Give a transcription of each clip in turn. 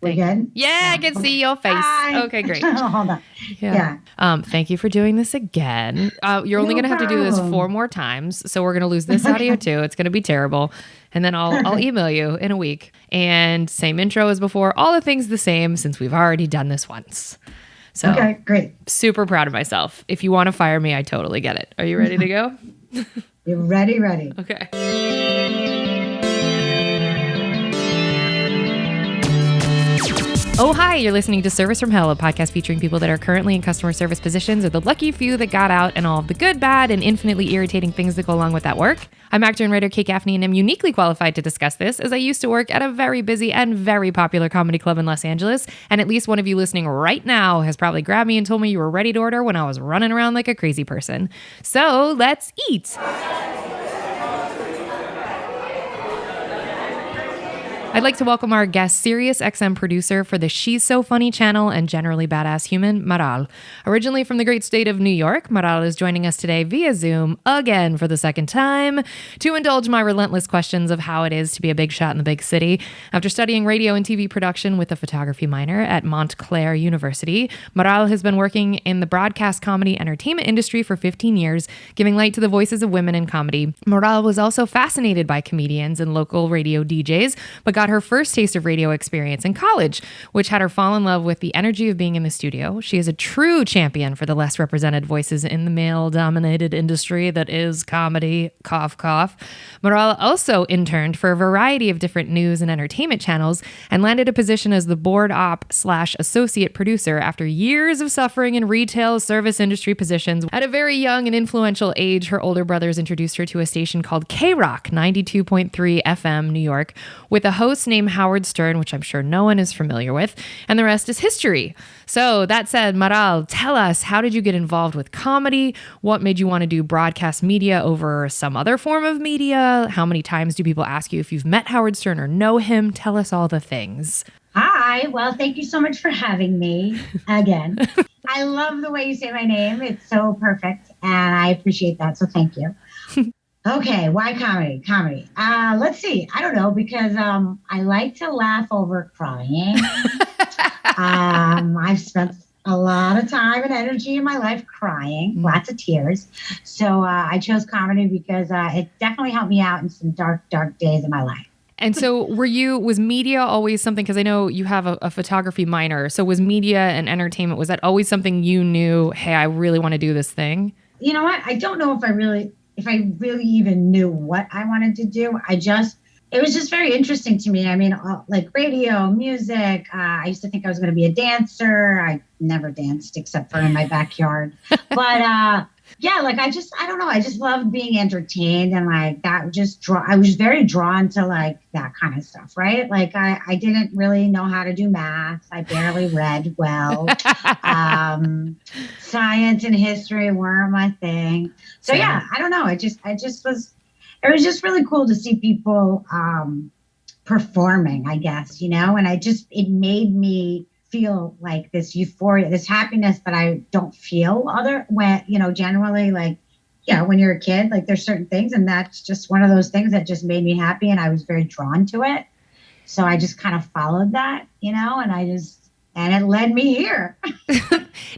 We're good? Yeah, I can see your face. Hi. Okay, great. Hold on. Yeah. Thank you for doing this again. You're only No going to have to do this problem. 4 more times. So we're going to lose this audio too. It's going to be terrible. And then I'll email you in a week. And same intro as before. All the things the same since we've already done this once. So Okay, great. super proud of myself. If you want to fire me, I totally get it. Are you ready to go? You're ready. Okay. Oh, hi, you're listening to Service from Hell, a podcast featuring people that are currently in customer service positions or the lucky few that got out and all of the good, bad, and infinitely irritating things that go along with that work. I'm actor and writer Kate Gaffney, and am uniquely qualified to discuss this as I used to work at a very busy and very popular comedy club in Los Angeles, and at least one of you listening right now has probably grabbed me and told me you were ready to order when I was running around like a crazy person. So let's eat. I'd like to welcome our guest, SiriusXM producer for the She's So Funny channel and generally badass human, Maral. Originally from the great state of New York, Maral is joining us today via Zoom, again for the second time, to indulge my relentless questions of how it is to be a big shot in the big city. After studying radio and TV production with a photography minor at Montclair University, Maral has been working in the broadcast comedy entertainment industry for 15 years, giving light to the voices of women in comedy. Maral was also fascinated by comedians and local radio DJs, but got her first taste of radio experience in college, which had her fall in love with the energy of being in the studio. She is a true champion for the less represented voices in the male-dominated industry that is comedy, cough, cough. Maral also interned for a variety of different news and entertainment channels and landed a position as the board op/associate producer after years of suffering in retail service industry positions. At a very young and influential age, her older brothers introduced her to a station called K-Rock 92.3 FM New York with a host named Howard Stern, which I'm sure no one is familiar with, and the rest is history. So that said, Maral, tell us, how did you get involved with comedy? What made you want to do broadcast media over some other form of media? How many times do people ask you if you've met Howard Stern or know him? Tell us all the things. Hi. Well, thank you so much for having me again. I love the way you say my name. It's so perfect, and I appreciate that. So thank you. Okay, why comedy? Let's see. I don't know, because I like to laugh over crying. I've spent a lot of time and energy in my life crying, lots of tears. So I chose comedy because it definitely helped me out in some dark, dark days in my life. And so was media always something, because I know you have a photography minor, so was media and entertainment, was that always something you knew, hey, I really want to do this thing? You know what? I don't know if I really even knew what I wanted to do. It was just very interesting to me. I mean, like radio, music. I used to think I was going to be a dancer. I never danced except for in my backyard. But yeah, like I don't know. I just loved being entertained, and like that I was very drawn to like that kind of stuff, right? Like I didn't really know how to do math. I barely read well. Science and history weren't my thing. So yeah, I don't know. It was just really cool to see people performing, I guess, and it made me feel like this euphoria, this happiness that I don't feel generally, like, when you're a kid, like there's certain things, and that's just one of those things that just made me happy, and I was very drawn to it. So I just kind of followed that, and it led me here.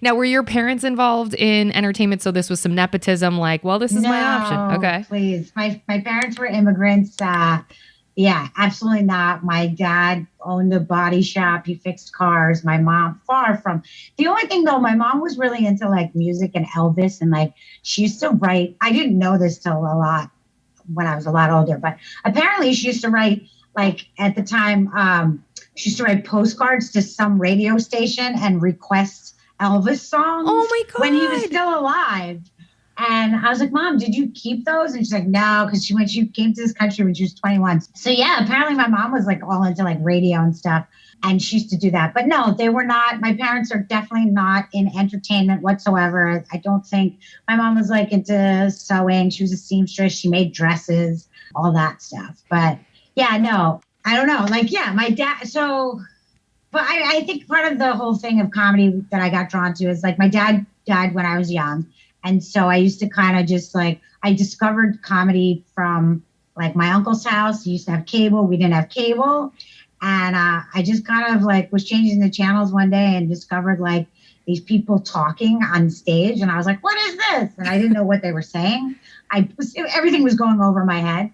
Now, were your parents involved in entertainment? So this was some nepotism, like, well, this is my option. Okay. Please. My parents were immigrants. Yeah, absolutely not. My dad owned a body shop. He fixed cars. My mom, far from. The only thing, though, my mom was really into like music and Elvis, and like she used to write. I didn't know this till when I was a lot older, but apparently she used to write, like at the time, she used to write postcards to some radio station and request Elvis songs. Oh my God. When he was still alive. And I was like, Mom, did you keep those? And she's like, no, because she came to this country when she was 21. So yeah, apparently my mom was like all into like radio and stuff. And she used to do that. But no, they were not. My parents are definitely not in entertainment whatsoever. I don't think. My mom was like into sewing. She was a seamstress. She made dresses, all that stuff. But yeah, no, I don't know. Like, yeah, my dad. So, but I think part of the whole thing of comedy that I got drawn to is like my dad died when I was young. And so I used to kind of just like, I discovered comedy from like my uncle's house. He used to have cable. We didn't have cable. And I just kind of like was changing the channels one day and discovered like these people talking on stage. And I was like, what is this? And I didn't know what they were saying. Everything was going over my head.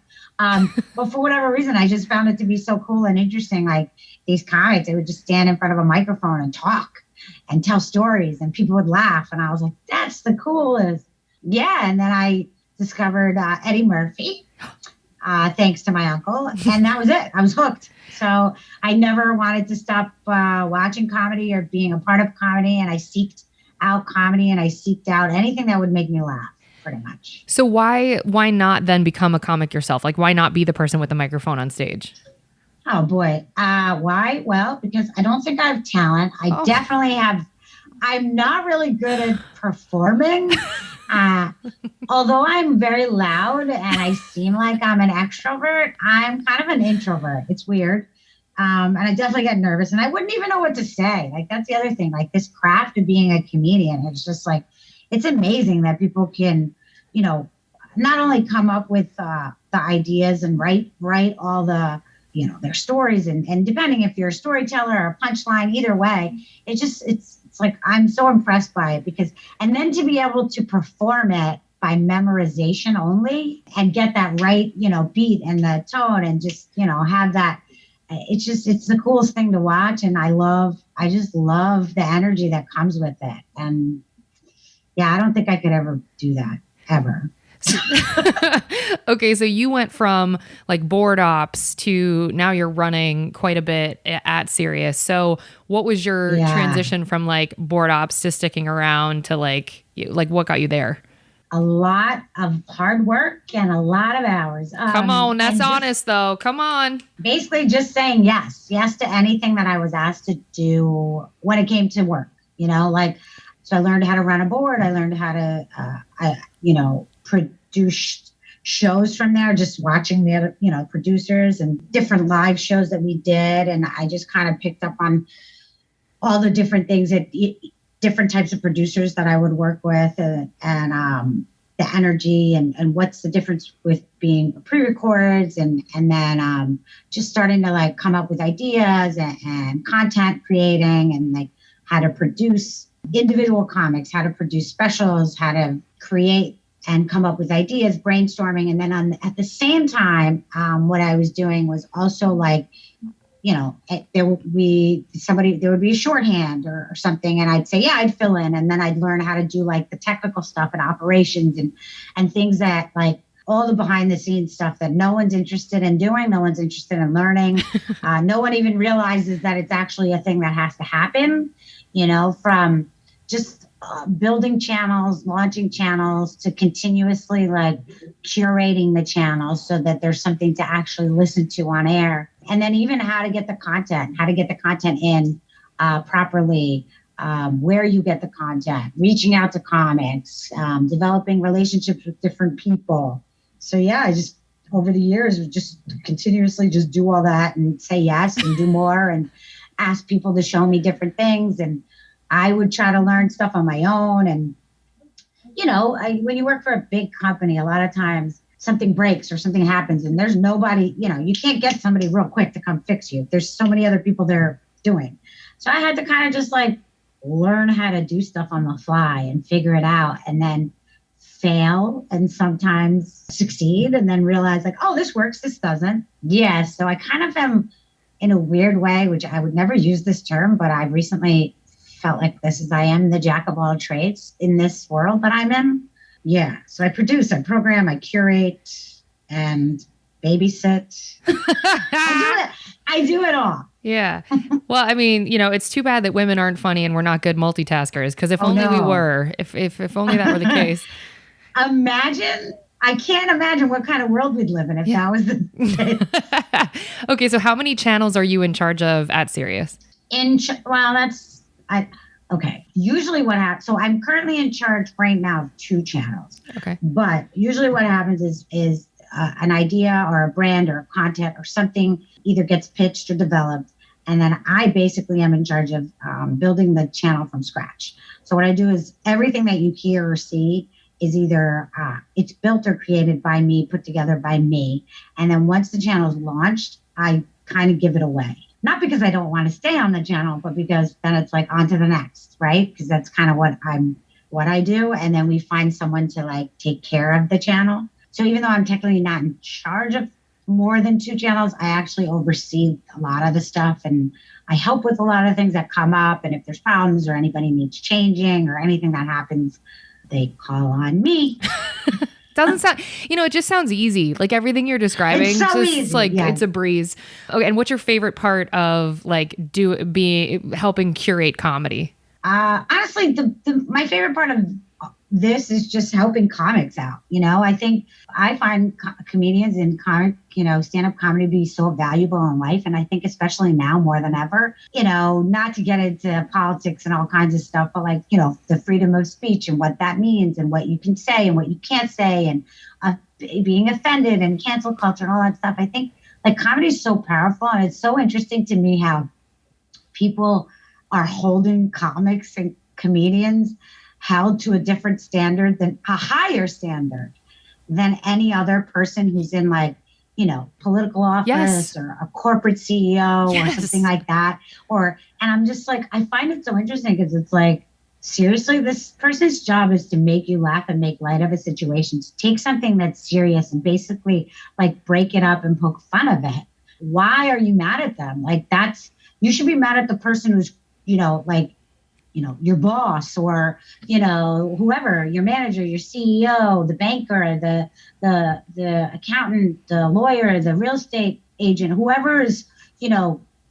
But for whatever reason, I just found it to be so cool and interesting. Like these comics, they would just stand in front of a microphone and talk and tell stories and people would laugh. And I was like, that's the coolest. Yeah. And then I discovered Eddie Murphy, thanks to my uncle. And that was it. I was hooked. So I never wanted to stop watching comedy or being a part of comedy. And I seeked out comedy and I seeked out anything that would make me laugh, pretty much. So why not then become a comic yourself? Like, why not be the person with the microphone on stage? Oh, boy. Why? Well, because I don't think I have talent. I definitely have. I'm not really good at performing. Although I'm very loud and I seem like I'm an extrovert, I'm kind of an introvert. It's weird. And I definitely get nervous and I wouldn't even know what to say. Like, that's the other thing. Like, this craft of being a comedian, it's just like, it's amazing that people can, not only come up with the ideas and write all the, their stories and depending if you're a storyteller or a punchline, either way, it's like, I'm so impressed by it and then to be able to perform it by memorization only and get that right, beat and the tone and just, have that, it's the coolest thing to watch. And I just love the energy that comes with it. And yeah, I don't think I could ever do that ever. Okay, so you went from like board ops to now you're running quite a bit at Sirius. So what was your transition from like board ops to sticking around to like what got you there? A lot of hard work and a lot of hours. Come on, that's honest though. Come on. Basically just saying yes to anything that I was asked to do when it came to work, so I learned how to run a board. I learned how to, produce shows from there, just watching the other, producers and different live shows that we did. And I just kind of picked up on all the different things that different types of producers that I would work with and the energy and what's the difference with being pre-records and then just starting to like come up with ideas and content creating and like how to produce individual comics, how to produce specials, how to create and come up with ideas, brainstorming. And then at the same time, what I was doing was also like, there would be a shorthand or something. And I'd say, yeah, I'd fill in. And then I'd learn how to do like the technical stuff and operations and things that like all the behind the scenes stuff that no one's interested in doing. No one's interested in learning. No one even realizes that it's actually a thing that has to happen, from just building channels, launching channels to continuously like curating the channels so that there's something to actually listen to on air. And then even how to get the content in properly, where you get the content, reaching out to comics, developing relationships with different people. So yeah, I just over the years just continuously just do all that and say yes and do more and ask people to show me different things. And I would try to learn stuff on my own. And, when you work for a big company, a lot of times something breaks or something happens and there's nobody, you can't get somebody real quick to come fix you. There's so many other people there doing. So I had to kind of just like learn how to do stuff on the fly and figure it out and then fail and sometimes succeed and then realize like, oh, this works, this doesn't. Yeah. So I kind of am in a weird way, which I would never use this term, but I've recently felt like I am the jack of all trades in this world that I'm in. Yeah. So I produce, I program, I curate and babysit. I do it all. Yeah. Well, I mean, it's too bad that women aren't funny and we're not good multitaskers. Because if only we were, if only that were the case. I can't imagine what kind of world we'd live in if that was the case. Okay. So how many channels are you in charge of at Sirius? Okay. Usually what happens, so I'm currently in charge right now of 2 channels. Okay. But usually what happens is an idea or a brand or a content or something either gets pitched or developed. And then I basically am in charge of building the channel from scratch. So what I do is everything that you hear or see is either it's built or created by me, put together by me. And then once the channel is launched, I kind of give it away. not because I don't want to stay on the channel, but because then it's like on to the next, right? Because that's kind of what I do. And then we find someone to like take care of the channel. So even though I'm technically not in charge of more than 2 channels, I actually oversee a lot of the stuff, and I help with a lot of things that come up. And if there's problems or anybody needs changing or anything that happens, they call on me. Doesn't sound, it just sounds easy. Like everything you're describing, It's so just easy. like Yeah. it's a breeze. Okay, and what's your favorite part of like helping curate comedy? Honestly, my favorite part of this is just helping comics out. I think I find comedians and stand-up comedy to be so valuable in life. And I think especially now more than ever, not to get into politics and all kinds of stuff, but like, the freedom of speech and what that means and what you can say and what you can't say and being offended and cancel culture and all that stuff. I think like comedy is so powerful, and it's so interesting to me how people are holding comics and comedians held to a different standard, than a higher standard than any other person who's in like, political office. Yes. Or a corporate CEO. Yes. Or something like that. And I'm just like, I find it so interesting because it's like, seriously, this person's job is to make you laugh and make light of a situation, to take something that's serious and basically like break it up and poke fun of it. Why are you mad at them? Like you should be mad at the person who's, your boss or, whoever, your manager, your CEO, the banker, the accountant, the lawyer, the real estate agent, whoever is,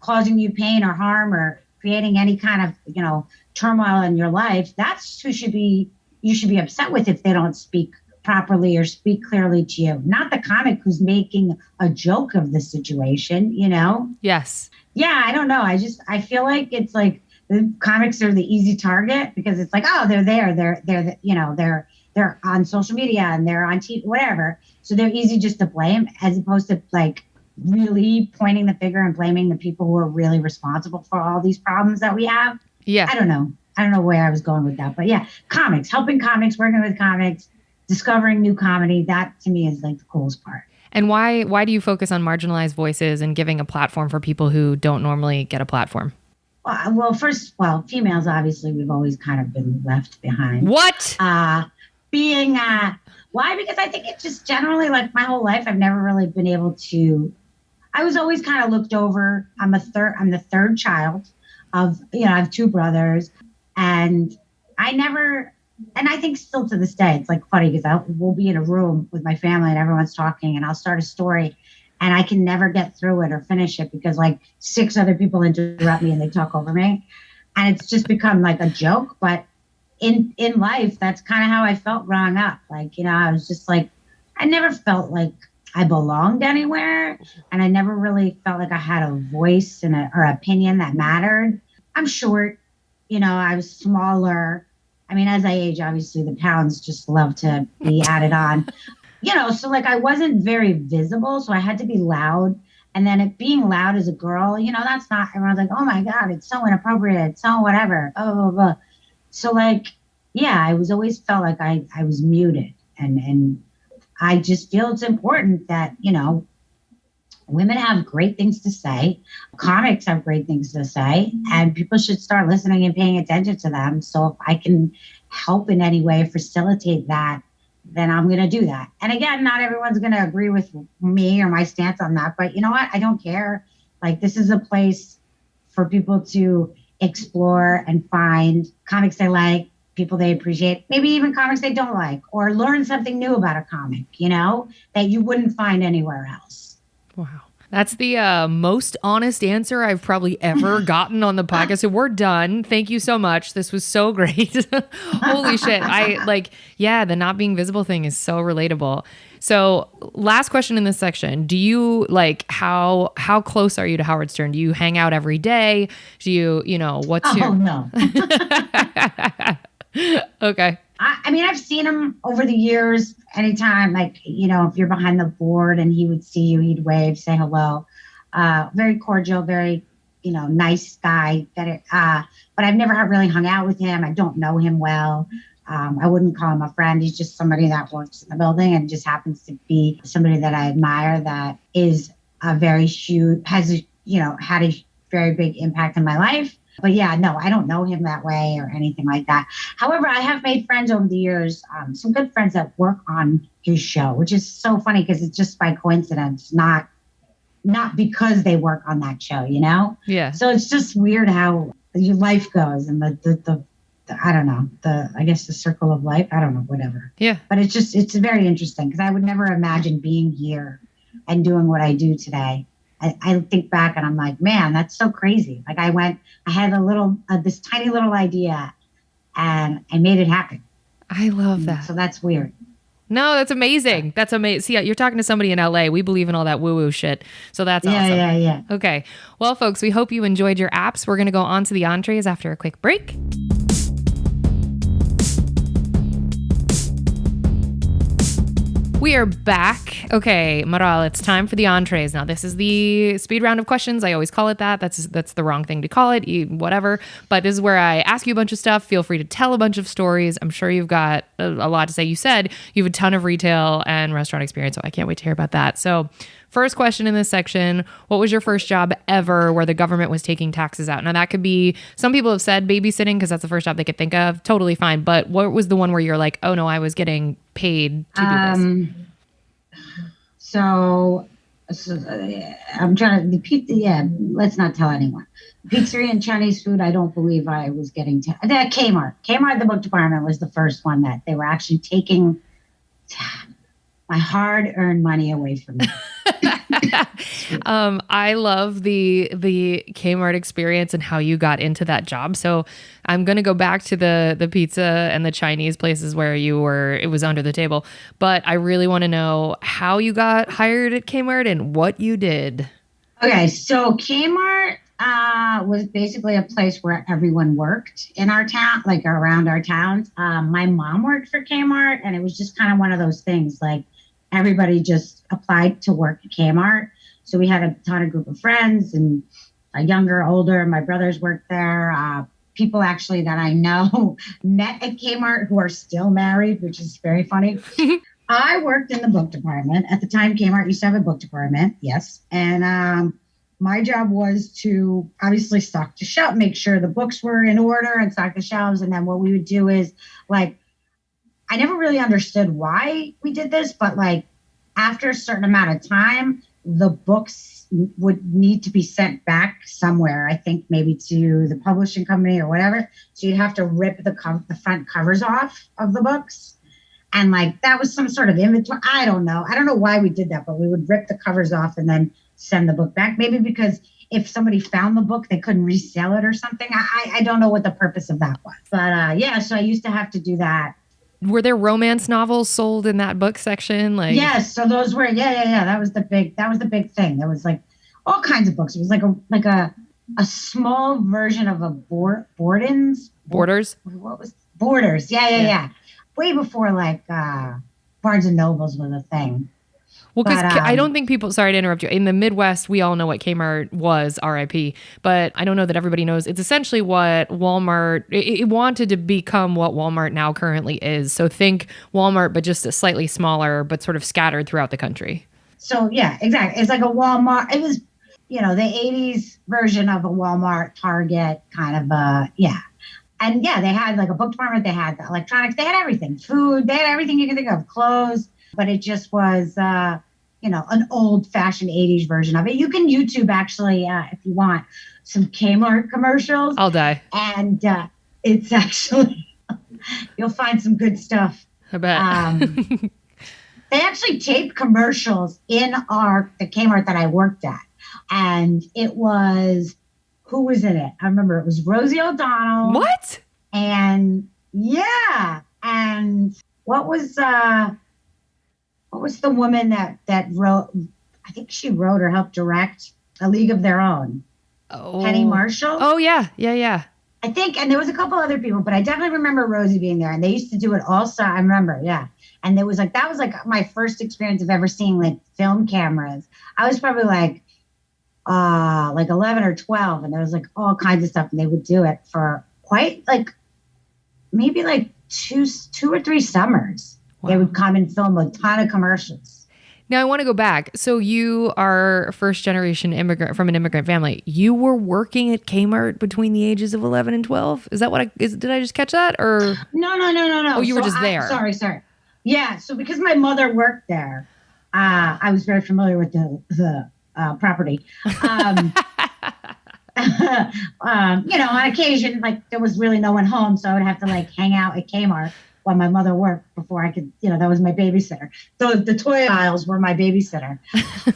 causing you pain or harm or creating any kind of, turmoil in your life. That's who you should be upset with if they don't speak properly or speak clearly to you, not the comic who's making a joke of the situation, Yes. Yeah, I don't know. I feel like it's like, the comics are the easy target because it's like, oh, they're there. They're on social media and they're on TV, whatever. So they're easy just to blame, as opposed to like really pointing the finger and blaming the people who are really responsible for all these problems that we have. Yeah. I don't know where I was going with that, but yeah, comics, helping comics, working with comics, discovering new comedy. That to me is like the coolest part. And why do you focus on marginalized voices and giving a platform for people who don't normally get a platform? Well, females, obviously, we've always kind of been left behind. What? Why? Because I think it's just generally like my whole life, I've never really been able to, I was always kind of looked over. I'm the third child of, I have 2 brothers, and I think still to this day, it's like funny because we'll be in a room with my family and everyone's talking and I'll start a story and I can never get through it or finish it because like 6 other people interrupt me and they talk over me. And it's just become like a joke. But in life, that's kind of how I felt growing up. Like, I was just like, I never felt like I belonged anywhere. And I never really felt like I had a voice and or opinion that mattered. I'm short, I was smaller. I mean, as I age, obviously the pounds just love to be added on. So like I wasn't very visible, so I had to be loud. And then being loud as a girl, that's not, everyone's like, oh my God, it's so inappropriate, it's so whatever, blah, blah, blah. So like, yeah, I was always felt like I was muted. And I just feel it's important that, women have great things to say, comics have great things to say, and people should start listening and paying attention to them. So if I can help in any way, facilitate that, then I'm going to do that. And again, not everyone's going to agree with me or my stance on that, but you know what? I don't care. Like, this is a place for people to explore and find comics they like, people they appreciate, maybe even comics they don't like, or learn something new about a comic, that you wouldn't find anywhere else. Wow. That's the most honest answer I've probably ever gotten on the podcast. So we're done. Thank you so much. This was so great. Holy shit. The not being visible thing is so relatable. So last question in this section. Do you how close are you to Howard Stern? Do you hang out every day? Do you, what's your... Oh, no. Okay. I mean, I've seen him over the years. Anytime, if you're behind the board and he would see you, he'd wave, say hello. Very cordial, very, nice guy. But I've never really hung out with him. I don't know him well. I wouldn't call him a friend. He's just somebody that works in the building and just happens to be somebody that I admire, that is a very huge, had a very big impact in my life. But yeah, no, I don't know him that way or anything like that. However, I have made friends over the years, some good friends that work on his show, which is so funny because it's just by coincidence, not because they work on that show, you know? Yeah. So it's just weird how your life goes and the I don't know, I guess the circle of life. I don't know, whatever. Yeah. But it's very interesting because I would never imagine being here and doing what I do today. I think back and I'm like, man, that's so crazy. Like I had this tiny little idea and I made it happen. I love that. So that's weird. No, that's amazing. That's amazing. See, you're talking to somebody in LA. We believe in all that woo-woo shit. So that's awesome. Yeah. Okay. Well, folks, we hope you enjoyed your apps. We're going to go on to the entrees after a quick break. We are back. Okay, Maral, it's time for the entrees. Now, this is the speed round of questions. I always call it that. That's the wrong thing to call it, whatever. But this is where I ask you a bunch of stuff. Feel free to tell a bunch of stories. I'm sure you've got a lot to say. You said you have a ton of retail and restaurant experience, so I can't wait to hear about that. So first question in this section, what was your first job ever where the government was taking taxes out? Now, that could be, some people have said babysitting because that's the first job they could think of. Totally fine. But what was the one where you're like, oh no, I was getting paid to do this? So I'm trying to, let's not tell anyone. Pizzeria and Chinese food, I don't believe I was getting Kmart. Kmart, the book department, was the first one that they were actually taking my hard-earned money away from me. I love the Kmart experience and how you got into that job. So I'm going to go back to the pizza and the Chinese places where it was under the table. But I really want to know how you got hired at Kmart and what you did. Okay, so Kmart was basically a place where everyone worked in our town, like around our towns. My mom worked for Kmart, and it was just kind of one of those things, like everybody just applied to work at Kmart. So we had a ton of group of friends, and younger, older. My brothers worked there. People actually that I know met at Kmart who are still married, which is very funny. I worked in the book department. At the time, Kmart used to have a book department, yes. And my job was to obviously stock the shelf, make sure the books were in order and stock the shelves. And then what we would do is, like, I never really understood why we did this, but like after a certain amount of time, the books would need to be sent back somewhere. I think maybe to the publishing company or whatever. So you'd have to rip the front covers off of the books. And like, that was some sort of inventory. I don't know why we did that, but we would rip the covers off and then send the book back. Maybe because if somebody found the book, they couldn't resell it or something. I don't know what the purpose of that was. But so I used to have to do that. Were there romance novels sold in that book section? Like, yes, so those were That was the big thing. There was like all kinds of books. It was like a small version of a Borders. What was Borders? Yeah. Way before like Barnes and Nobles was a thing. Well, because I don't think people, sorry to interrupt you, in the Midwest, we all know what Kmart was, RIP, but I don't know that everybody knows. It's essentially what Walmart, it wanted to become what Walmart now currently is. So think Walmart, but just a slightly smaller, but sort of scattered throughout the country. So yeah, exactly. It's like a Walmart. It was, the 80s version of a Walmart, Target kind of, And yeah, they had like a book department, they had the electronics, they had everything, food, they had everything you can think of, clothes. But it just was, an old-fashioned 80s version of it. You can YouTube, actually, if you want, some Kmart commercials. I'll die. And it's actually, you'll find some good stuff. I bet. They actually taped commercials in the Kmart that I worked at. And it was, who was in it? I remember it was Rosie O'Donnell. What? And, yeah. And what was the woman that wrote, I think she wrote or helped direct A League of Their Own? Oh. Penny Marshall? Oh, yeah. I think, and there was a couple other people, but I definitely remember Rosie being there. And they used to do it also, I remember, yeah. And that was like my first experience of ever seeing like film cameras. I was probably like 11 or 12, and there was like all kinds of stuff. And they would do it for quite like, maybe like two or three summers. Wow. They would come and film a ton of commercials. Now I want to go back. So you are first generation immigrant from an immigrant family. You were working at Kmart between the ages of 11 and 12. Is that what did I just catch that or? No. Oh, you were just there. Sorry. Yeah. So because my mother worked there, I was very familiar with the property. On occasion, like there was really no one home, so I would have to like hang out at Kmart while my mother worked before I could, that was my babysitter. So the toy aisles were my babysitter.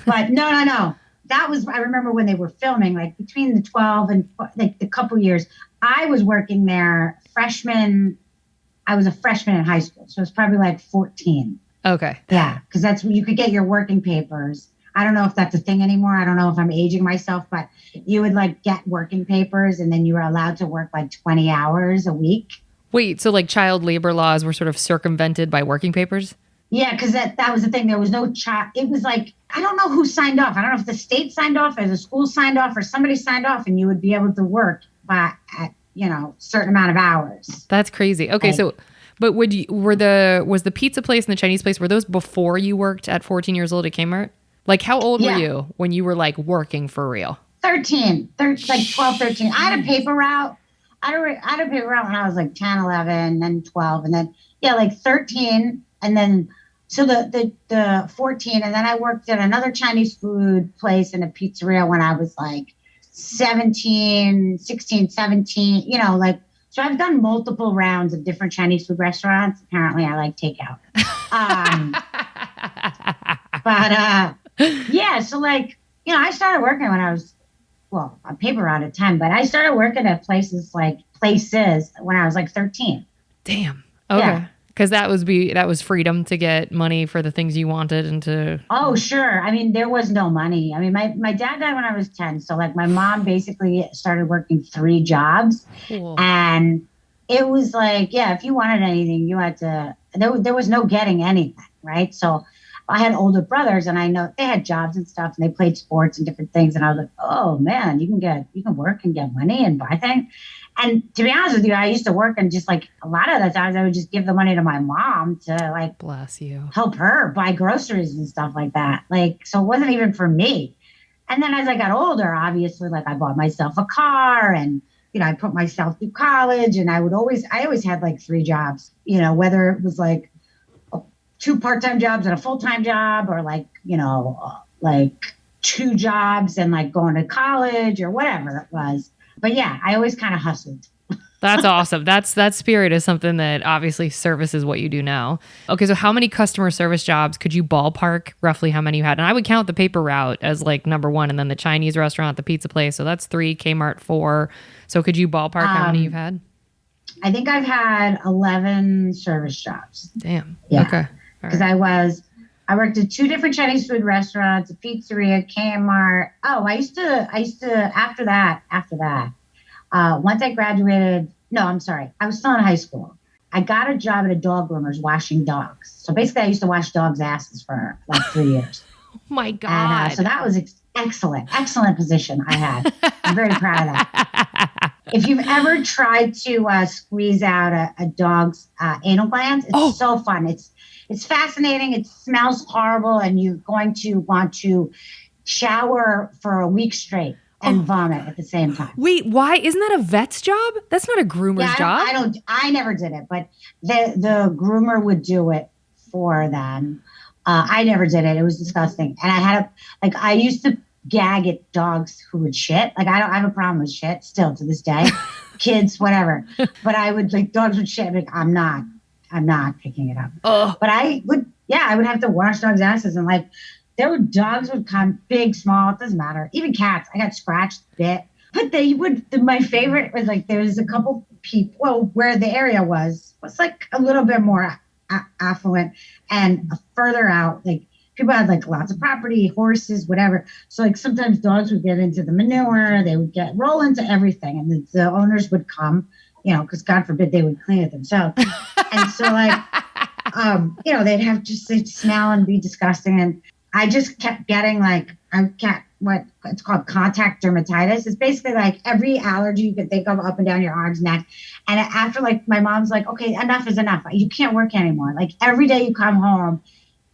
But no. That was, I remember when they were filming, like between the 12 and like the couple years, I was working there I was a freshman in high school. So it was probably like 14. Okay. Yeah. Cause that's when you could get your working papers. I don't know if that's a thing anymore. I don't know if I'm aging myself, but you would like get working papers and then you were allowed to work like 20 hours a week. Wait, so like child labor laws were sort of circumvented by working papers? Yeah, because that was the thing. There was no child. It was like, I don't know who signed off. I don't know if the state signed off or the school signed off or somebody signed off and you would be able to work at certain amount of hours. That's crazy. Okay, but was the pizza place and the Chinese place, were those before you worked at 14 years old at Kmart? Like how old were you when you were like working for real? 13, like 12, 13. I had a paper route. I had a paper route when I was like 10, 11, then 12, and then, like 13. And then, so the 14, and then I worked at another Chinese food place in a pizzeria when I was like 16, 17, so I've done multiple rounds of different Chinese food restaurants. Apparently I like takeout. Yeah, so like, I started working when I was, on paper route at 10, but I started working at places when I was like 13. Damn. Okay. Yeah. Because that was freedom to get money for the things you wanted and to. Oh, sure. I mean, there was no money. I mean, my dad died when I was 10. So like my mom basically started working 3 jobs. Cool. And it was like, yeah, if you wanted anything, you had to, there was no getting anything. Right. So I had older brothers and I know they had jobs and stuff and they played sports and different things. And I was like, oh man, you can work and get money and buy things. And to be honest with you, I used to work and just like a lot of the times I would just give the money to my mom to like, bless you, help her buy groceries and stuff like that. Like, so it wasn't even for me. And then as I got older, obviously, like I bought myself a car and, I put myself through college and I always had like 3 jobs, whether it was like 2 part-time jobs and a full-time job or like, like 2 jobs and like going to college or whatever it was. But yeah, I always kind of hustled. That's awesome. That spirit is something that obviously services what you do now. Okay, so how many customer service jobs could you ballpark roughly how many you had? And I would count the paper route as like number 1 and then the Chinese restaurant, the pizza place. So that's 3, Kmart 4. So could you ballpark how many you've had? I think I've had 11 service jobs. Damn. Yeah. Okay. Because I worked at 2 different Chinese food restaurants, a pizzeria, Kmart. Oh, I used to, after that, once I graduated, I was still in high school. I got a job at a dog groomer's washing dogs. So basically I used to wash dogs' asses for like 3 years. Oh my God. And, so that was excellent position I had. I'm very proud of that. If you've ever tried to squeeze out a dog's anal glands, it's so fun. It's fascinating. It smells horrible, and you're going to want to shower for a week straight and vomit at the same time. Wait, why? Isn't that a vet's job? That's not a groomer's job. I never did it, but the groomer would do it for them. I never did it. It was disgusting. And I used to gag at dogs who would shit. Like I have a problem with shit still to this day. Kids, whatever. But I would dogs would shit. Like, I'm not picking it up. But I would have to wash dogs' asses and dogs would come big, small, it doesn't matter. Even cats, I got scratched, bit. But my favorite was there was a couple people, where the area was like a little bit more affluent and further out, people had lots of property, horses, whatever. So sometimes dogs would get into the manure, they would roll into everything. And the owners would come, because God forbid they would clean it themselves. And so they'd smell and be disgusting. And I just kept getting what it's called contact dermatitis. It's basically every allergy you could think of up and down your arms, neck. And after my mom's okay, enough is enough. You can't work anymore. Every day you come home,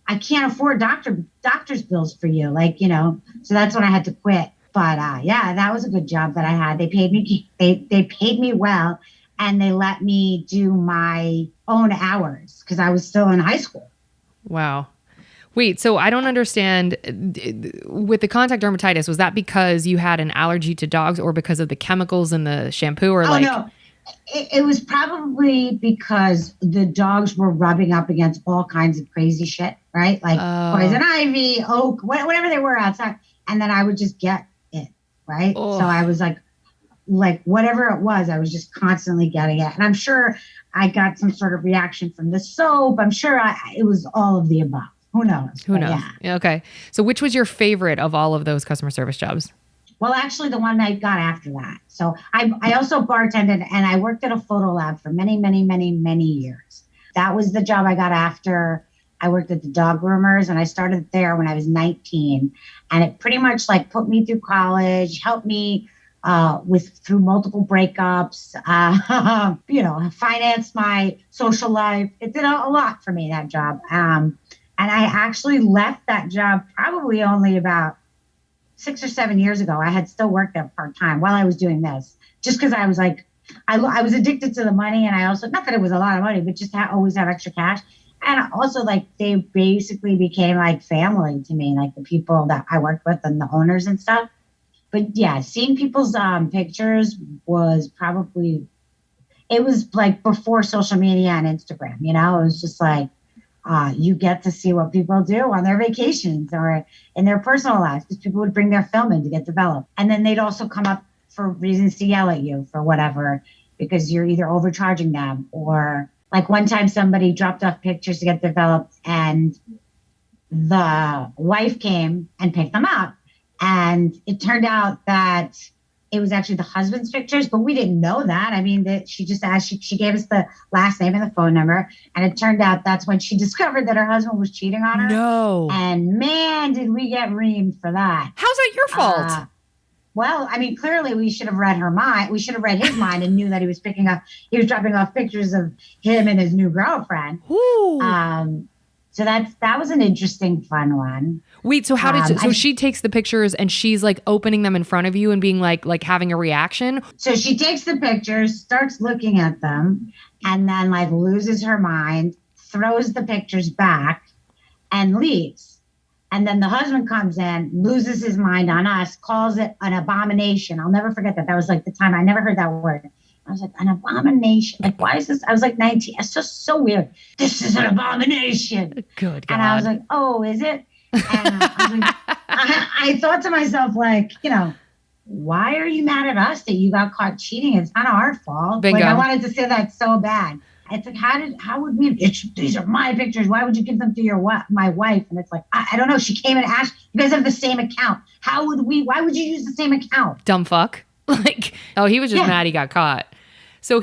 I can't afford doctor's bills for you. Like, you know, so that's when I had to quit. But yeah, that was a good job that I had. They paid me well, and they let me do my own hours because I was still in high school. Wow. Wait, so I don't understand with the contact dermatitis, was that because you had an allergy to dogs or because of the chemicals in the shampoo or No, it was probably because the dogs were rubbing up against all kinds of crazy shit, right? Like poison ivy, oak, whatever they were outside. And then I would just get it, right? Oh. So I was like whatever it was, I was just constantly getting it. And I'm sure I got some sort of reaction from the soap. I'm sure it was all of the above. Who knows? Who knows? Yeah. Okay. So which was your favorite of all of those customer service jobs? Well, actually, the one I got after that. So I also bartended and I worked at a photo lab for many, many, many, many years. That was the job I got after I worked at the dog groomers, and I started there when I was 19. And it pretty much like put me through college, helped me through multiple breakups, you know, financed my social life. It did a lot for me, that job. And I actually left that job probably only about 6 or 7 years ago. I had still worked there part-time while I was doing this, just because I was like, I was addicted to the money. And I also, not that it was a lot of money, but just always have extra cash. And also like they basically became like family to me, like the people that I worked with and the owners and stuff. But yeah, seeing people's pictures was probably, it was like before social media and Instagram, you know, it was just like, you get to see what people do on their vacations or in their personal lives, because people would bring their film in to get developed. And then they'd also come up for reasons to yell at you for whatever, because you're either overcharging them, or like one time somebody dropped off pictures to get developed and the wife came and picked them up. And it turned out that it was actually the husband's pictures, but we didn't know that. I mean, that she just asked, she gave us the last name and the phone number. And it turned out that's when she discovered that her husband was cheating on her. No. And man, did we get reamed for that. How's that your fault? Well, I mean, clearly we should have read her mind. We should have read his mind and knew that he was dropping off pictures of him and his new girlfriend. Ooh. So that was an interesting, fun one. Wait, so she takes the pictures and she's like opening them in front of you and being like having a reaction? So she takes the pictures, starts looking at them, and then like loses her mind, throws the pictures back and leaves. And then the husband comes in, loses his mind on us, calls it an abomination. I'll never forget that. That was like the time I never heard that word. I was like, an abomination? Like, why is this? I was like 19. It's just so weird. This is an abomination. Good God. And I was like, oh, is it? And I was like, I thought to myself, like, you know, why are you mad at us that you got caught cheating? It's not our fault. Bingo. Like, I wanted to say that so bad. It's like, how would we, these are my pictures. Why would you give them to my wife? And it's like, I don't know. She came and asked, you guys have the same account. Why would you use the same account? Dumb fuck. Like, oh, he was just mad he got caught. So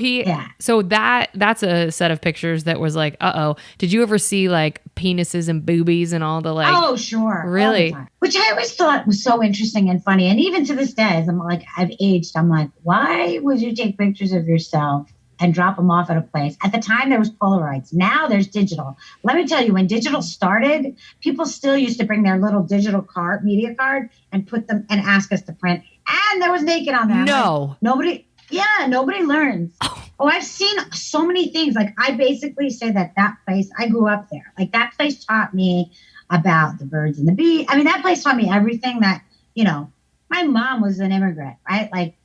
so that's a set of pictures that was like, did you ever see like penises and boobies and all the like? Oh, sure. Really? Which I always thought was so interesting and funny. And even to this day, as I'm like, I've aged, I'm like, why would you take pictures of yourself and drop them off at a place? At the time, there was Polaroids. Now there's digital. Let me tell you, when digital started, people still used to bring their little digital media card and put them and ask us to print. And there was naked on there. No. Like, nobody learns. Oh, I've seen so many things. Like, I basically say that place, I grew up there. Like, that place taught me about the birds and the bees. I mean, that place taught me everything that, you know, my mom was an immigrant, right? Like,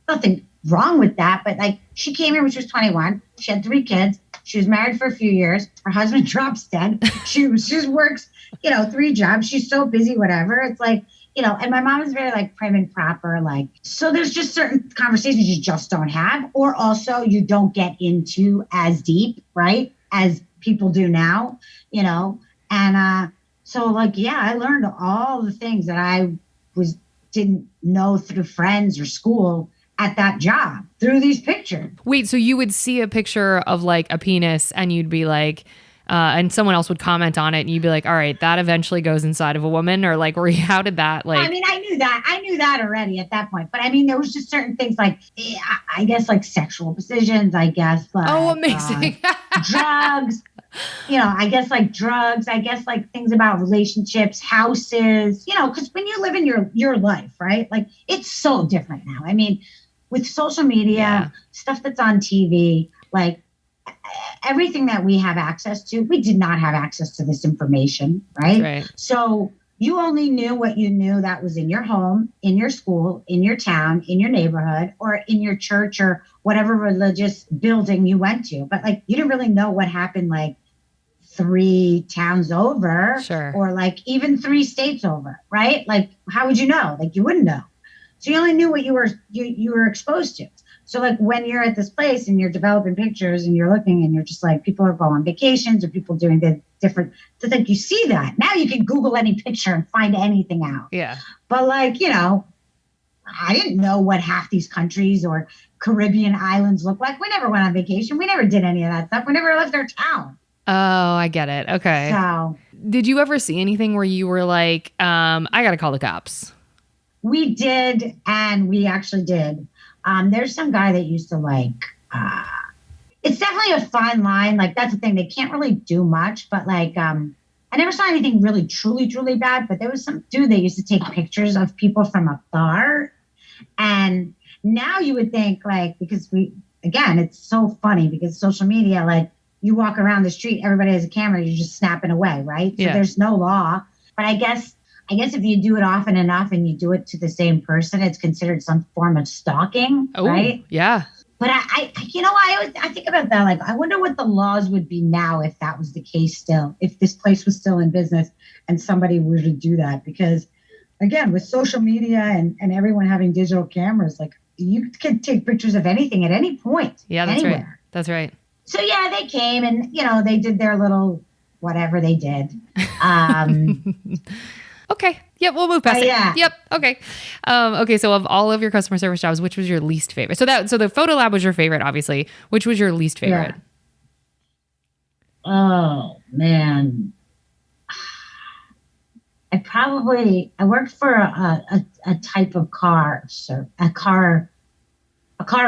nothing wrong with that. But like, she came here when she was 21. She had 3 kids. She was married for a few years. Her husband drops dead. She just works, 3 jobs. She's so busy, whatever. It's like, and my mom is very like prim and proper. Like, so there's just certain conversations you just don't have, or also you don't get into as deep, right? As people do now, and, so like, yeah, I learned all the things that I didn't know through friends or school at that job through these pictures. Wait, so you would see a picture of like a penis and you'd be like, and someone else would comment on it and you'd be like, all right, that eventually goes inside of a woman, or like, how did that like? I mean, I knew that already at that point, but I mean, there was just certain things like, I guess like sexual positions, I guess. Like, oh, amazing. Drugs. I guess like drugs, I guess like things about relationships, houses, because when you live in your life, right? Like it's so different now. I mean, with social media, stuff that's on TV, like everything that we have access to, we did not have access to this information, right? Right. So you only knew what you knew that was in your home, in your school, in your town, in your neighborhood, or in your church or whatever religious building you went to. But like you didn't really know what happened like 3 towns over Sure. or like even 3 states over, right? Like how would you know? Like you wouldn't know. So you only knew what you were exposed to. So like when you're at this place and you're developing pictures and you're looking and you're just like people are going on vacations or people doing the different, to think you see that. Now you can Google any picture and find anything out. Yeah. But like, I didn't know what half these countries or Caribbean islands look like. We never went on vacation. We never did any of that stuff. We never left our town. Oh, I get it. Okay. So did you ever see anything where you were like, I got to call the cops? we did, and we actually did. There's some guy that used to like, it's definitely a fine line. Like that's the thing. They can't really do much, but like, I never saw anything really, truly, truly bad, but there was some dude that used to take pictures of people from afar. And now you would think like, because it's so funny because social media, like you walk around the street, everybody has a camera, you're just snapping away. Right. So there's no law, but I guess if you do it often enough and you do it to the same person, it's considered some form of stalking, right? Yeah. But I think about that. Like, I wonder what the laws would be now if that was the case still, if this place was still in business and somebody were to do that. Because again, with social media and everyone having digital cameras, like you can take pictures of anything at any point. Yeah, that's anywhere. right. That's right. So yeah, they came and, they did their little, whatever they did. Okay. Yep. We'll move past it. Yeah. Yep. Okay. Okay. So of all of your customer service jobs, which was your least favorite? So the photo lab was your favorite, obviously. Which was your least favorite? Yeah. Oh man. I worked for a type of car, a car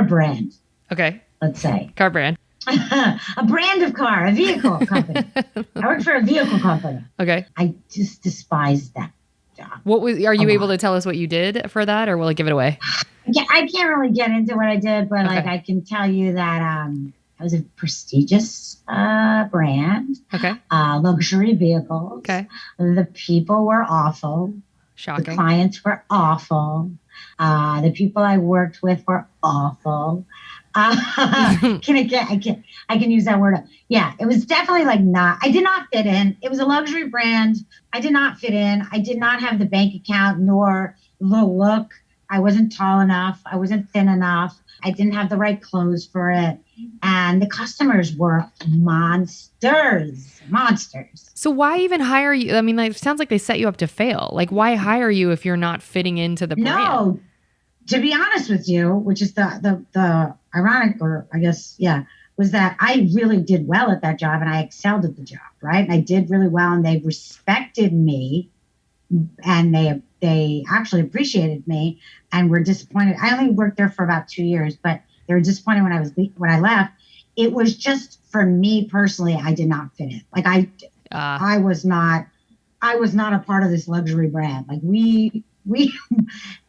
brand. Okay. Let's say. Car brand. A brand of car, a vehicle company. I worked for a vehicle company. Okay. I just despised that job. Are you able to tell us what you did for that, or will I give it away? I can't really get into what I did, but like I can tell you that it was a prestigious brand. Okay. Luxury vehicles. Okay. The people were awful. Shocking. The clients were awful. The people I worked with were awful. I can use that word. Yeah, it was definitely like I did not fit in. It was a luxury brand. I did not fit in. I did not have the bank account nor the look. I wasn't tall enough. I wasn't thin enough. I didn't have the right clothes for it. And the customers were monsters. So why even hire you? I mean, it sounds like they set you up to fail. Like, why hire you if you're not fitting into the brand? No, to be honest with you, which is the ironic, or I guess, was that I really did well at that job and I excelled at the job, right? And I did really well and they respected me and they actually appreciated me and were disappointed. I only worked there for about 2 years, but they were disappointed when I left. It was just for me personally, I did not fit in. Like I was not a part of this luxury brand. Like we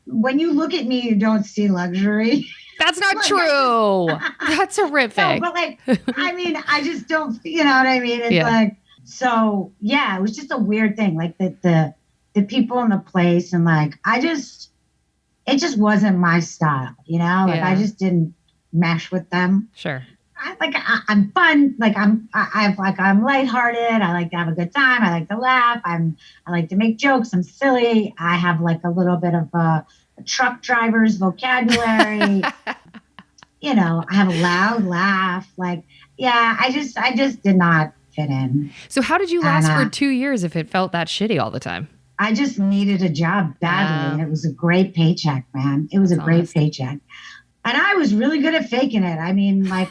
when you look at me, you don't see luxury. That's not true. That's horrific. No, but like, I mean, I just don't, you know what I mean? It's like, so yeah, it was just a weird thing. Like the people in the place and like, it just wasn't my style, like I just didn't mesh with them. Sure. I'm fun. Like I'm lighthearted. I like to have a good time. I like to laugh. I like to make jokes. I'm silly. I have like a little bit of a truck driver's vocabulary. I have a loud laugh. Like, yeah, I just did not fit in. So how did you last for 2 years if it felt that shitty all the time? I just needed a job badly. And it was a great paycheck, man. It was a great paycheck. And I was really good at faking it. I mean, like,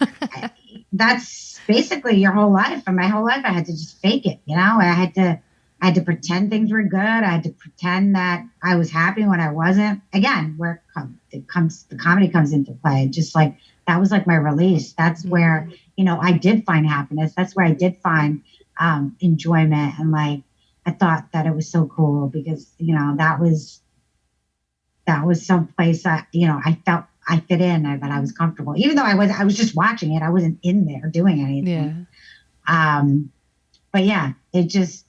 that's basically your whole life. And my whole life, I had to just fake it. I had to pretend things were good. I had to pretend that I was happy when I wasn't. Again, where the comedy comes into play. Just like that was like my release. That's where, I did find happiness. That's where I did find enjoyment. And like, I thought that it was so cool because, that was some place I felt I fit in and that I was comfortable, even though I was just watching it. I wasn't in there doing anything. Yeah. But yeah, it just,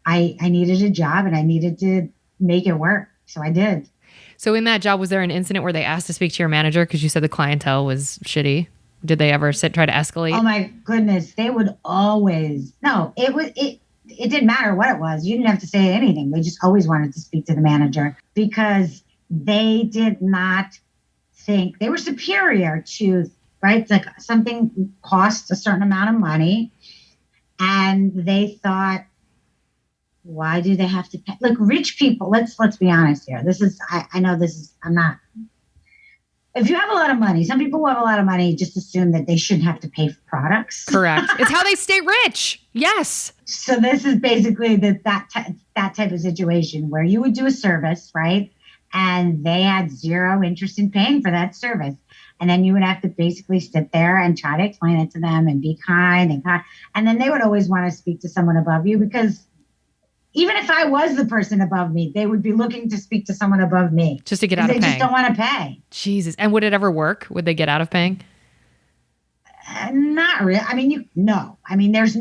I needed a job and I needed to make it work. So I did. So in that job, was there an incident where they asked to speak to your manager because you said the clientele was shitty? Did they ever try to escalate? Oh my goodness. They would always, no, it didn't matter what it was. You didn't have to say anything. They just always wanted to speak to the manager because they did not think they were superior to, right? It's like something costs a certain amount of money. And they thought, why do they have to pay? Like rich people, let's be honest here. I know I'm not. If you have a lot of money, some people who have a lot of money just assume that they shouldn't have to pay for products. Correct. It's how they stay rich. Yes. So this is basically that type of situation where you would do a service, right? And they had zero interest in paying for that service. And then you would have to basically sit there and try to explain it to them and be kind and kind. And then they would always want to speak to someone above you because even if I was the person above me, they would be looking to speak to someone above me. Just to get out of paying. They just don't want to pay. Jesus. And would it ever work? Would they get out of paying? Not really. I mean, no. I mean, there's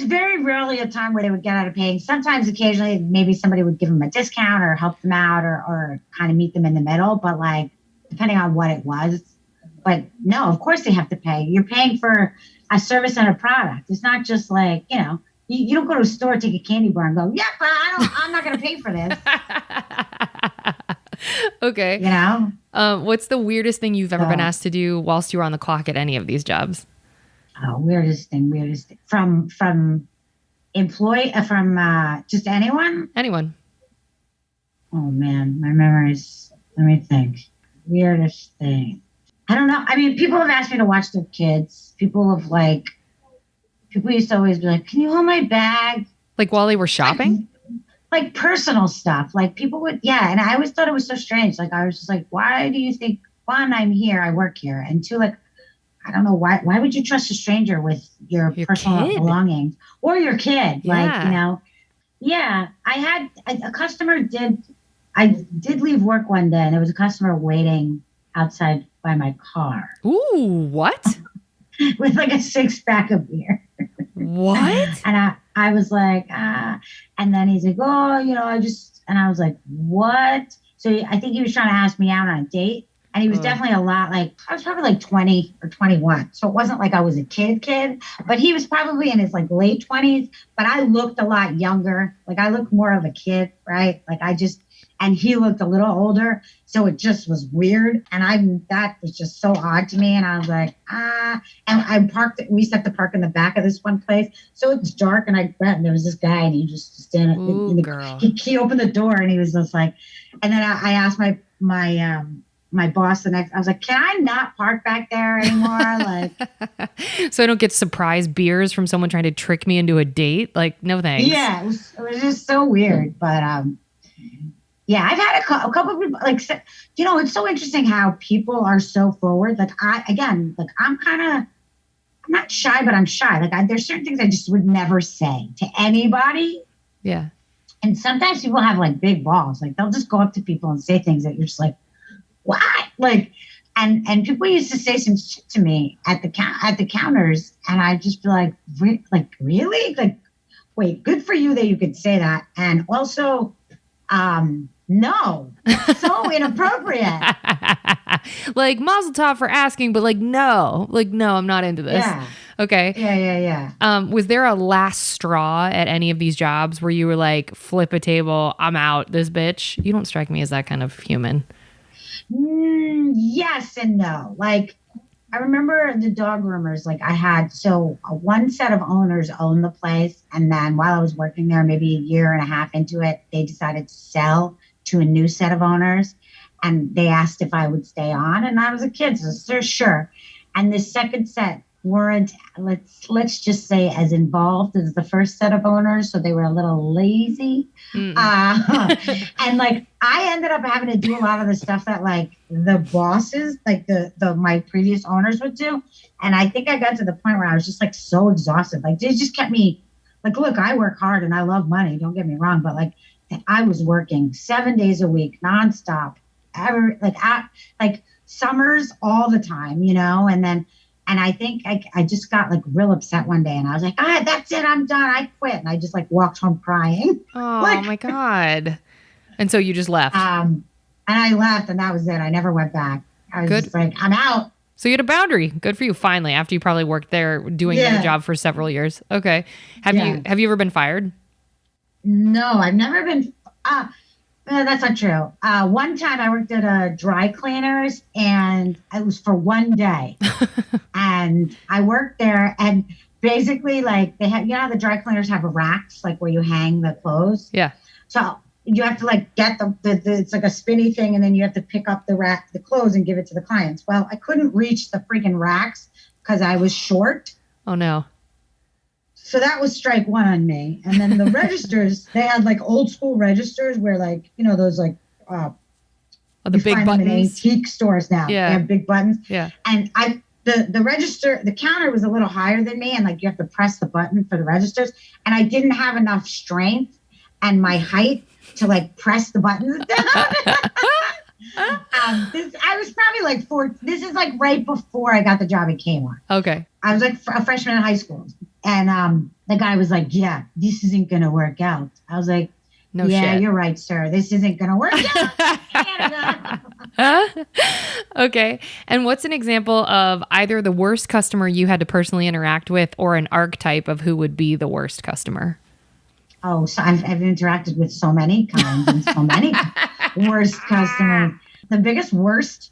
very rarely a time where they would get out of paying. Sometimes, occasionally, maybe somebody would give them a discount or help them out or kind of meet them in the middle. But like, depending on what it was. But no, of course they have to pay. You're paying for a service and a product. It's not just like, you don't go to a store, take a candy bar and go, yeah, but I'm not going to pay for this. Okay. What's the weirdest thing you've ever been asked to do whilst you were on the clock at any of these jobs? Oh, weirdest thing. From employee, from just anyone? Anyone. Oh man, my memories. Let me think. Weirdest thing. I don't know. I mean, people have asked me to watch their kids. People used to always be like, can you hold my bag? Like while they were shopping? Like personal stuff. Like people would, yeah. And I always thought it was so strange. Like I was just like, why do you think, one, I'm here, I work here. And two, like, I don't know, why would you trust a stranger with your personal belongings or your kid? Yeah. Like, yeah, I had a customer I did leave work one day and there was a customer waiting outside by my car. Ooh, what? With like a 6-pack of beer. What? And I was like, and then he's like, oh, and I was like, what? So I think he was trying to ask me out on a date. And he was definitely a lot like, I was probably like 20 or 21. So it wasn't like I was a kid, but he was probably in his like late 20s, but I looked a lot younger. Like I looked more of a kid, right? Like and he looked a little older. So it just was weird. And that was just so odd to me. And I was like, and we used to have to park in the back of this one place. So it's dark and there was this guy and he just standing. Ooh, girl. He opened the door and he was just like, and then I asked my boss I was like, can I not park back there anymore? Like, so I don't get surprise beers from someone trying to trick me into a date? Like, no thanks. Yeah, it was just so weird. But yeah, I've had a couple of people like, it's so interesting how people are so forward. Like I'm not shy, but I'm shy. Like there's certain things I just would never say to anybody. Yeah. And sometimes people have like big balls. Like they'll just go up to people and say things that you're just like, what? Like, and people used to say some shit to me at the counters, and I'd just be like, really? Like, wait, good for you that you could say that, and also, no, so inappropriate. Like Mazel Tov for asking, but no, I'm not into this. Yeah. Okay. Yeah. Was there a last straw at any of these jobs where you were like, flip a table, I'm out, this bitch? You don't strike me as that kind of human. Yes and no. Like, I remember the dog groomers. Like, one set of owners owned the place. And then while I was working there, maybe a year and a half into it, they decided to sell to a new set of owners. And they asked if I would stay on. And I was a kid, so sure. And the second set weren't, let's just say, as involved as the first set of owners, so they were a little lazy. And like I ended up having to do a lot of the stuff that like the bosses, like the my previous owners would do. And I think I got to the point where I was just like so exhausted. Like they just kept me like, look, I work hard and I love money, don't get me wrong, but like I was working 7 days a week nonstop, like summers all the time, and I think I just got like real upset one day and I was like, that's it. I'm done. I quit. And I just like walked home crying. Oh my God. And so you just left. And I left and that was it. I never went back. I was just like, I'm out. So you had a boundary. Good for you. Finally, after you probably worked there doing your job for several years. Okay. Have you ever been fired? No, I've never been. That's not true. One time I worked at a dry cleaners and it was for one day. And I worked there and basically like they have, the dry cleaners have racks, like where you hang the clothes. Yeah. So you have to like get the it's like a spinny thing and then you have to pick up the clothes and give it to the clients. Well, I couldn't reach the freaking racks because I was short. Oh no. So that was strike one on me. And then the registers, they had like old school registers where like, those like, the big buttons in antique stores now. Yeah. They have big buttons. Yeah. And the register, the counter was a little higher than me. And like, you have to press the button for the registers. And I didn't have enough strength and my height to like press the buttons down. I was probably like this is like right before I got the job at Kmart. Okay. I was like a freshman in high school. And the guy was like, yeah, this isn't going to work out. I was like, no shit. Yeah, you're right, sir. This isn't going to work out. Okay. And what's an example of either the worst customer you had to personally interact with or an archetype of who would be the worst customer? Oh, so I've interacted with so many kinds and so many worst customers. The biggest worst,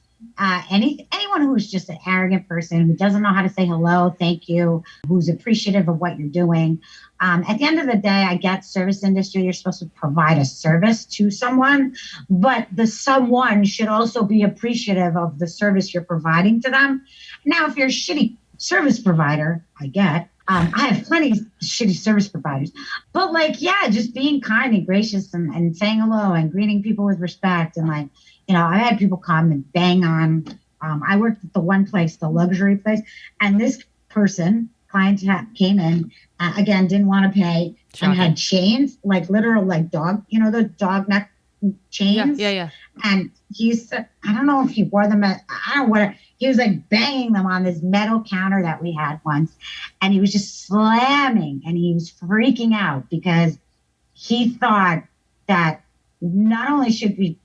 anyone who's just an arrogant person who doesn't know how to say hello, thank you, who's appreciative of what you're doing. At the end of the day, I get service industry. You're supposed to provide a service to someone, but the someone should also be appreciative of the service you're providing to them. Now, if you're a shitty service provider, I get. I have plenty of shitty service providers, but like, yeah, just being kind and gracious and saying hello and greeting people with respect. And like, I had people come and bang on. I worked at the one place, the luxury place, and this client came in, again, didn't want to pay. Shocking. And had chains, like literal, like dog, the dog neck chains. Yeah. And I don't know if he wore them I don't know what, he was like banging them on this metal counter that we had once. And he was just slamming and he was freaking out because he thought that not only should we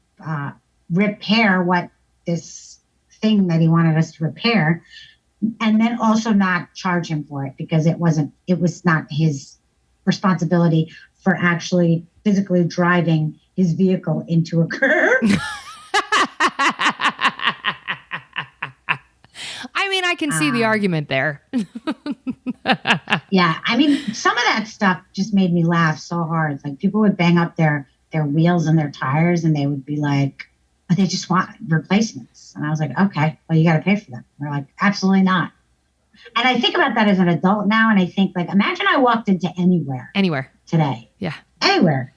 repair what this thing that he wanted us to repair, and then also not charge him for it because it was not his responsibility for actually physically driving his vehicle into a curb. I mean, I can see the argument there. Yeah. I mean, some of that stuff just made me laugh so hard. Like people would bang up their wheels and their tires and they would be like, they just want replacements. And I was like, okay, well, you got to pay for them. They're like, absolutely not. And I think about that as an adult now. And I think like, imagine I walked into anywhere today. Yeah. Anywhere.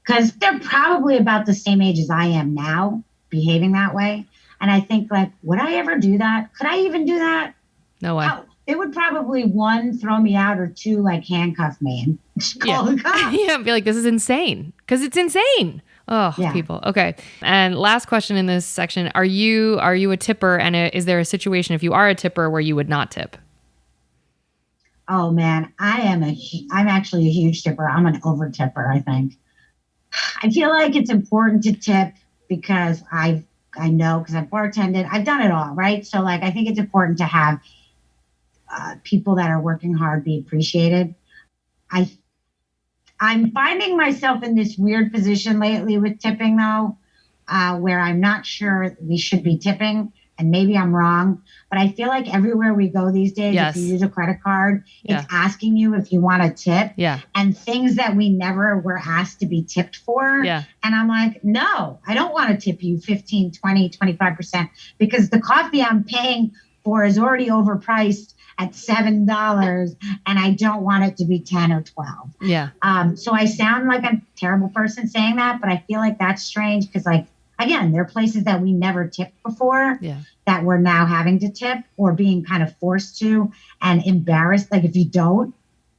Because they're probably about the same age as I am now, behaving that way. And I think like, would I ever do that? Could I even do that? No way. Oh, it would probably, one, throw me out, or two, like handcuff me and call the cops. Yeah, be like, this is insane. Because it's insane. Oh, yeah. People. Okay. And last question in this section. Are you a tipper? And is there a situation, if you are a tipper, where you would not tip? Oh, man. I'm actually a huge tipper. I'm an over tipper, I think. I feel like it's important to tip because I know, because I've bartended, I've done it all, right? So like, I think it's important to have people that are working hard be appreciated. I'm finding myself in this weird position lately with tipping though, where I'm not sure we should be tipping, and maybe I'm wrong, but I feel like everywhere we go these days, yes. If you use a credit card, it's asking you if you want to tip, and things that we never were asked to be tipped for. Yeah. And I'm like, no, I don't want to tip you 15, 20, 25%, because the coffee I'm paying for is already overpriced at $7, and I don't want it to be 10 or 12. Yeah. So I sound like a terrible person saying that, but I feel like that's strange because, like, again, there are places that we never tipped before that we're now having to tip or being kind of forced to and embarrassed, like if you don't.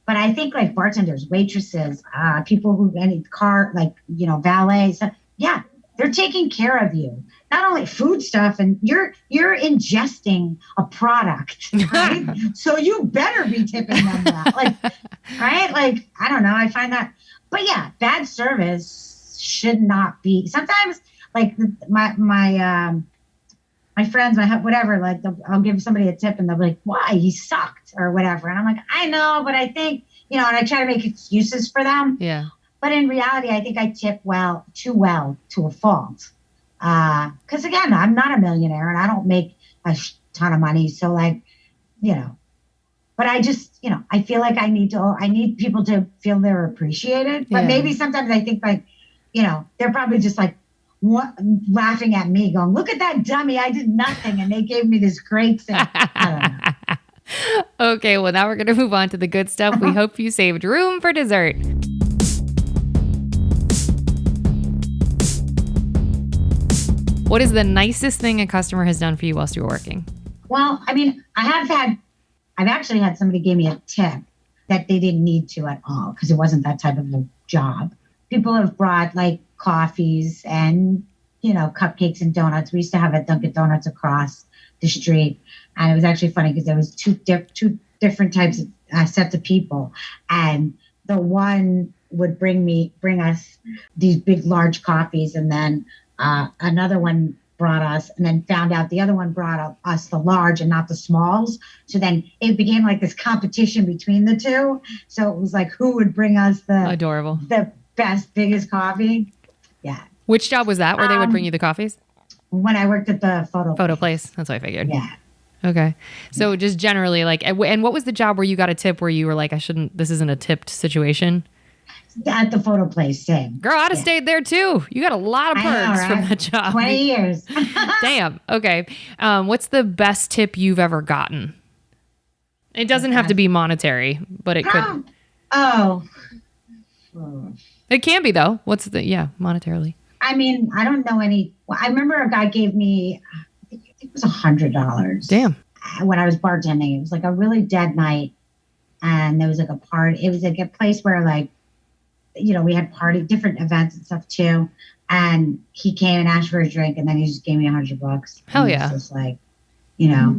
But I think like bartenders, waitresses, people who any car, like, you know, valets, yeah, they're taking care of you. Not only food stuff, and you're ingesting a product, right? So you better be tipping them that, like, right? Like, I don't know. I find that, but yeah, bad service should not be. Sometimes, like my friends, whatever, like I'll give somebody a tip and they'll be like, "Why? He sucked," or whatever, and I'm like, I know, but I think, you know, and I try to make excuses for them. Yeah. But in reality, I think I tip too well to a fault. Because again, I'm not a millionaire and I don't make a ton of money. So, like, you know, but I just, you know, I feel like I need people to feel they're appreciated. But maybe sometimes I think, like, you know, they're probably just like laughing at me going, "Look at that dummy. I did nothing. And they gave me this great thing." I don't know. Okay, well, now we're going to move on to the good stuff. We hope you saved room for dessert. What is the nicest thing a customer has done for you whilst you were working? Well, I mean, I've actually had somebody give me a tip that they didn't need to at all because it wasn't that type of a job. People have brought like coffees and, you know, cupcakes and donuts. We used to have a Dunkin' Donuts across the street. And it was actually funny because there was two different types of sets of people. And the one would bring us these big, large coffees. And then another one brought us, and then found out the other one brought us the large and not the smalls. So then it became like this competition between the two. So it was like, who would bring us the best, biggest coffee? Yeah. Which job was that where they would bring you the coffees? When I worked at the photo place. That's what I figured. Yeah. Okay. So just generally, like, and what was the job where you got a tip where you were like, this isn't a tipped situation? At the photo place, same. Girl, I'd have stayed there too. You got a lot of perks from that job. 20 years. Damn. Okay. What's the best tip you've ever gotten? It doesn't have to be monetary, but it could. Oh. It can be though. Monetarily. I mean, I don't know any. Well, I remember a guy gave me, I think it was $100. Damn. When I was bartending, it was like a really dead night, and there was like a party. It was like a place where, like, you know, we had different events and stuff too. And he came and asked for a drink, and then he just gave me $100. Hell yeah! Just like, you know,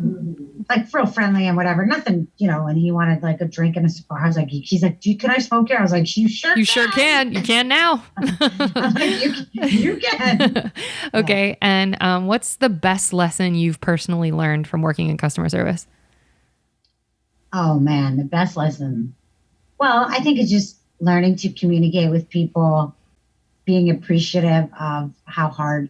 like real friendly and whatever. Nothing, you know. And he wanted like a drink and a cigar. I was like, he's like, can I smoke here? I was like, you sure can. You can now. I'm like, you can. Okay. Yeah. And what's the best lesson you've personally learned from working in customer service? Oh man, the best lesson. Well, I think it's just learning to communicate with people, being appreciative of how hard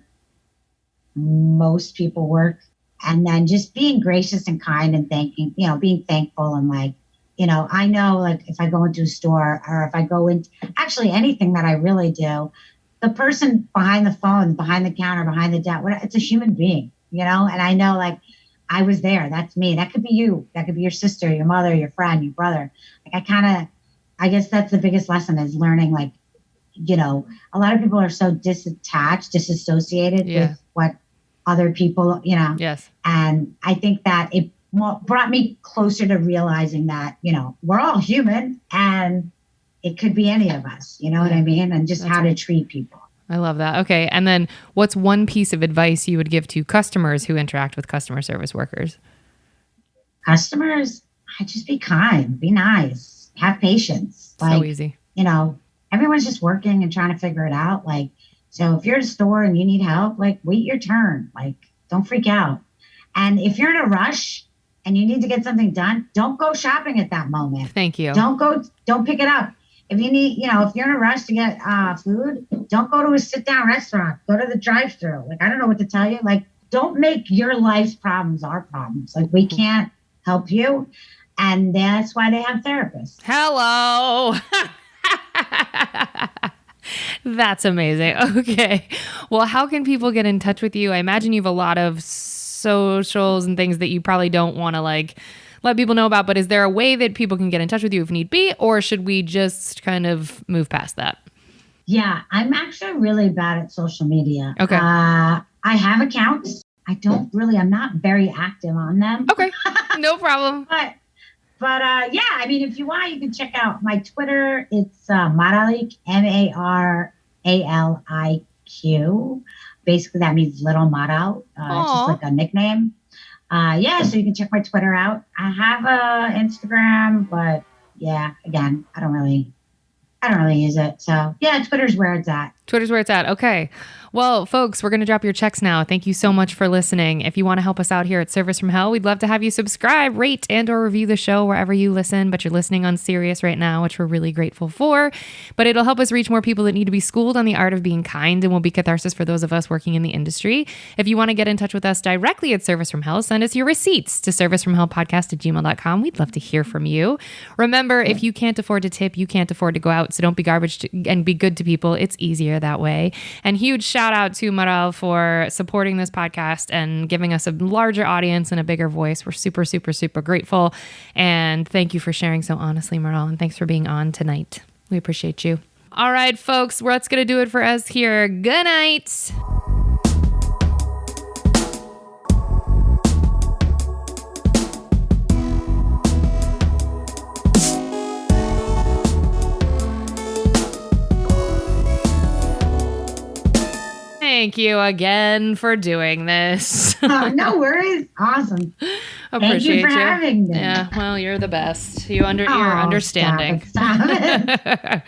most people work, and then just being gracious and kind and being thankful. And like, you know, I know, like, if I go into a store or if I go into actually anything that I really do, the person behind the phone, behind the counter, behind the desk, it's a human being, you know? And I know, like, I was there. That's me. That could be you. That could be your sister, your mother, your friend, your brother. Like, I guess that's the biggest lesson, is learning, like, you know, a lot of people are so disassociated with what other people, you know. Yes. And I think that it brought me closer to realizing that, you know, we're all human and it could be any of us, you know what I mean? And just how to treat people. I love that. Okay. And then what's one piece of advice you would give to customers who interact with customer service workers? Customers, just be kind, be nice. Have patience. Like, so easy. You know, everyone's just working and trying to figure it out. Like, so if you're at a store and you need help, like, wait your turn. Like, don't freak out. And if you're in a rush and you need to get something done, don't go shopping at that moment. Thank you. Don't pick it up. If you need, you know, if you're in a rush to get food, don't go to a sit-down restaurant. Go to the drive-thru. Like, I don't know what to tell you. Like, don't make your life's problems our problems. Like, we can't help you. And that's why they have therapists. Hello. That's amazing. Okay. Well, how can people get in touch with you? I imagine you have a lot of socials and things that you probably don't want to like let people know about, but is there a way that people can get in touch with you if need be, or should we just kind of move past that? Yeah, I'm actually really bad at social media. Okay. I have accounts. I'm not very active on them. Okay. No problem. But yeah, I mean, if you want, you can check out my Twitter. It's Maraliq, Maraliq. Basically, that means Little Maral. It's just like a nickname. Yeah, so you can check my Twitter out. I have a Instagram, but yeah, again, I don't really use it. So yeah, Twitter's where it's at. Twitter's where it's at. Okay. Well, folks, we're going to drop your checks now. Thank you so much for listening. If you want to help us out here at Service from Hell, we'd love to have you subscribe, rate, and or review the show wherever you listen. But you're listening on Sirius right now, which we're really grateful for. But it'll help us reach more people that need to be schooled on the art of being kind and will be catharsis for those of us working in the industry. If you want to get in touch with us directly at Service from Hell, send us your receipts to servicefromhellpodcast@gmail.com. We'd love to hear from you. Remember, if you can't afford to tip, you can't afford to go out. So don't be garbage and be good to people. It's easier that way. And huge shout out to Maral for supporting this podcast and giving us a larger audience and a bigger voice. We're super, super, super grateful. And thank you for sharing so honestly, Maral. And thanks for being on tonight. We appreciate you. All right, folks, that's going to do it for us here. Good night. Thank you again for doing this. Oh, no worries. Awesome. Appreciate Thank you for having me. Yeah, well, you're the best. You're understanding. Stop it.